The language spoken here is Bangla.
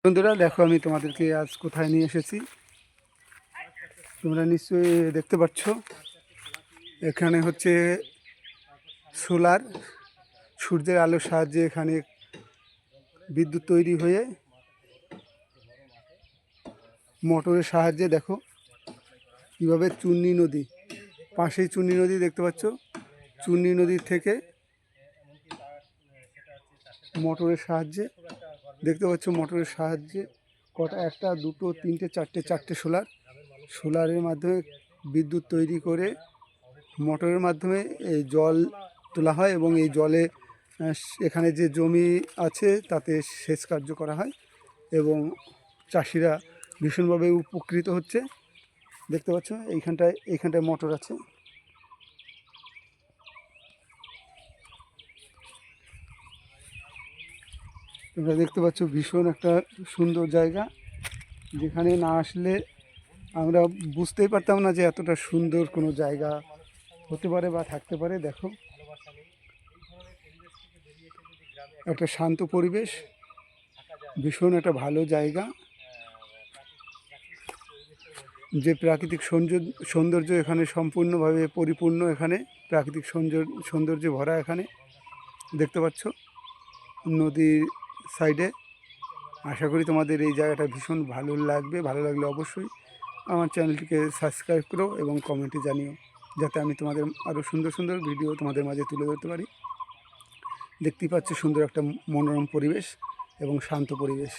বন্ধুরা দেখো, আমি তোমাদেরকে আজ কোথায় নিয়ে এসেছি তোমরা নিশ্চয়ই দেখতে পাচ্ছ। এখানে হচ্ছে সোলার, সূর্যের আলোর সাহায্যে এখানে বিদ্যুৎ তৈরি হয়ে মোটরের সাহায্যে দেখো কীভাবে চুন্নি নদী, পাশেই চুন্নি নদী দেখতে পাচ্ছ। চুন্নি নদীর থেকে মোটরের সাহায্যে দেখতে পাচ্ছ, মোটরের সাহায্যে কটা, একটা, দুটো, তিনটে, চারটে সোলারের মাধ্যমে বিদ্যুৎ তৈরি করে মোটরের মাধ্যমে এই জল তোলা হয় এবং এই জলে এখানে যে জমি আছে তাতে সেচ কার্য করা হয় এবং চাষিরা ভীষণভাবে উপকৃত হচ্ছে। দেখতে পাচ্ছ এইখানটায় মোটর আছে। তোমরা দেখতে পাচ্ছ ভীষণ একটা সুন্দর জায়গা, যেখানে না আসলে আমরা বুঝতেই পারতাম না যে এতটা সুন্দর কোনো জায়গা হতে পারে বা থাকতে পারে। দেখো, একটা শান্ত পরিবেশ, ভীষণ একটা ভালো জায়গা। যে প্রাকৃতিক সৌন্দর্য এখানে সম্পূর্ণভাবে পরিপূর্ণ, এখানে প্রাকৃতিক সৌন্দর্যে ভরা। এখানে দেখতে পাচ্ছ নদীর সাইডে। আশা করি তোমাদের এই জায়গাটা ভীষণ ভালো লাগবে। ভালো লাগলে অবশ্যই আমার চ্যানেলটিকে সাবস্ক্রাইব করো এবং কমেন্টে জানিও, যাতে আমি তোমাদের আরও সুন্দর সুন্দর ভিডিও তোমাদের মাঝে তুলে ধরতে পারি। দেখতেই পাচ্ছ সুন্দর একটা মনোরম পরিবেশ এবং শান্ত পরিবেশ।